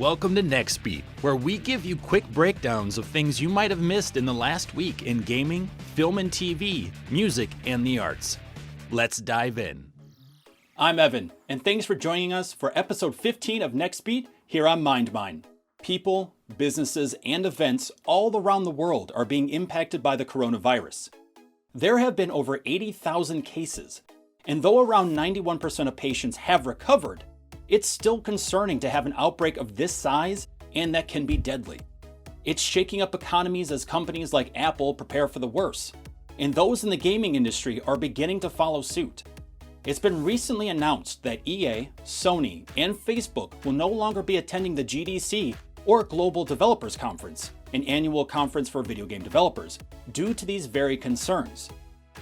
Welcome to NextBeat, where we give you quick breakdowns of things you might have missed in the last week in gaming, film and TV, music, and the arts. Let's dive in. I'm Evan, and thanks for joining us for episode 15 of NextBeat here on MindMine. People, businesses, and events all around the world are being impacted by the coronavirus. There have been over 80,000 cases, and though around 91% of patients have recovered, it's still concerning to have an outbreak of this size and that can be deadly. It's shaking up economies as companies like Apple prepare for the worst, and those in the gaming industry are beginning to follow suit. It's been recently announced that EA, Sony, and Facebook will no longer be attending the GDC or Global Developers Conference, an annual conference for video game developers, due to these very concerns.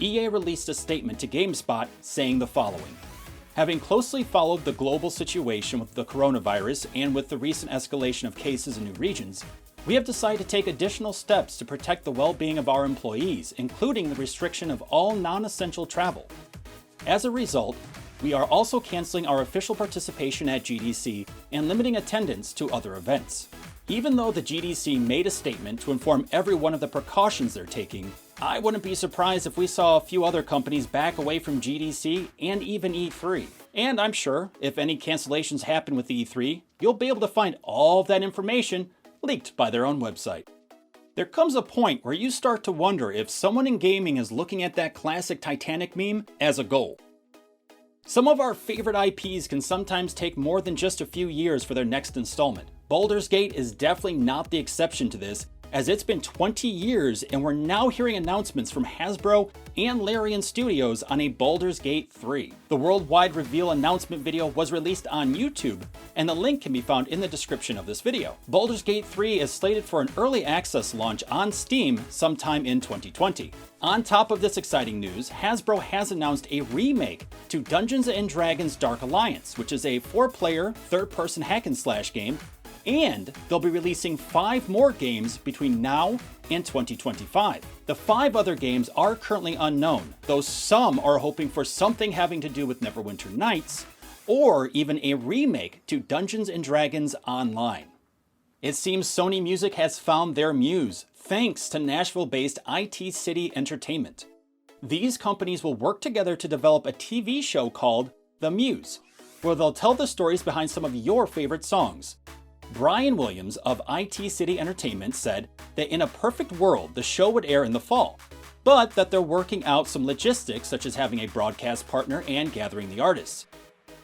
EA released a statement to GameSpot saying the following: having closely followed the global situation with the coronavirus and with the recent escalation of cases in new regions, we have decided to take additional steps to protect the well-being of our employees, including the restriction of all non-essential travel. As a result, we are also canceling our official participation at GDC and limiting attendance to other events. Even though the GDC made a statement to inform everyone of the precautions they're taking, I wouldn't be surprised if we saw a few other companies back away from GDC and even E3. And I'm sure if any cancellations happen with E3, you'll be able to find all of that information leaked by their own website. There comes a point where you start to wonder if someone in gaming is looking at that classic Titanic meme as a goal. Some of our favorite IPs can sometimes take more than just a few years for their next installment. Baldurs Gate is definitely not the exception to this, as it's been 20 years and we're now hearing announcements from Hasbro and Larian Studios on a Baldurs Gate 3. The worldwide reveal announcement video was released on YouTube, and the link can be found in the description of this video. Baldurs Gate 3 is slated for an early access launch on Steam sometime in 2020. On top of this exciting news, Hasbro has announced a remake to Dungeons & Dragons Dark Alliance, which is a 4-player, third-person hack-and-slash game, and they'll be releasing 5 more games between now and 2025. The 5 other games are currently unknown, though some are hoping for something having to do with Neverwinter Nights, or even a remake to Dungeons & Dragons Online. It seems Sony Music has found their Muse, thanks to Nashville-based IT City Entertainment. These companies will work together to develop a TV show called The Muse, where they'll tell the stories behind some of your favorite songs. Brian Williams of IT City Entertainment said that in a perfect world, the show would air in the fall, but that they're working out some logistics such as having a broadcast partner and gathering the artists.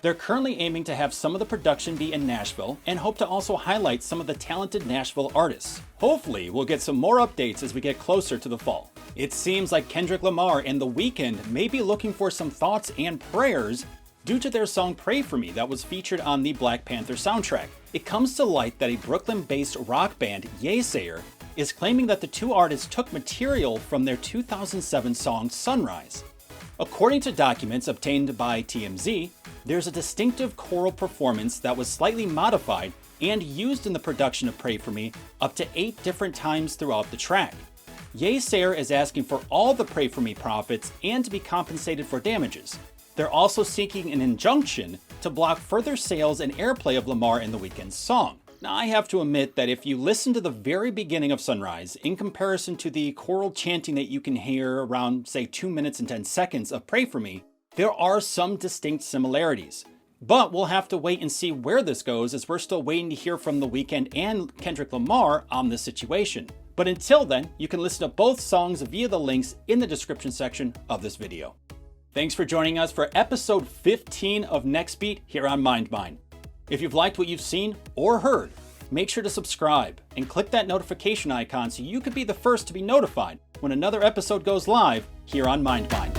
They're currently aiming to have some of the production be in Nashville and hope to also highlight some of the talented Nashville artists. Hopefully, we'll get some more updates as we get closer to the fall. It seems like Kendrick Lamar and The Weeknd may be looking for some thoughts and prayers due to their song Pray For Me that was featured on the Black Panther soundtrack. It comes to light that a Brooklyn-based rock band, Yesayer, is claiming that the two artists took material from their 2007 song Sunrise. According to documents obtained by TMZ, there's a distinctive choral performance that was slightly modified and used in the production of Pray For Me up to 8 different times throughout the track. Yesayer is asking for all the Pray For Me profits and to be compensated for damages. They're also seeking an injunction to block further sales and airplay of Lamar and The Weeknd's song. Now, I have to admit that if you listen to the very beginning of Sunrise, in comparison to the choral chanting that you can hear around, say, 2 minutes and 10 seconds of Pray For Me, there are some distinct similarities. But we'll have to wait and see where this goes, as we're still waiting to hear from The Weeknd and Kendrick Lamar on this situation. But until then, you can listen to both songs via the links in the description section of this video. Thanks for joining us for episode 15 of NextBeat here on MindMine. If you've liked what you've seen or heard, make sure to subscribe and click that notification icon so you could be the first to be notified when another episode goes live here on MindMine.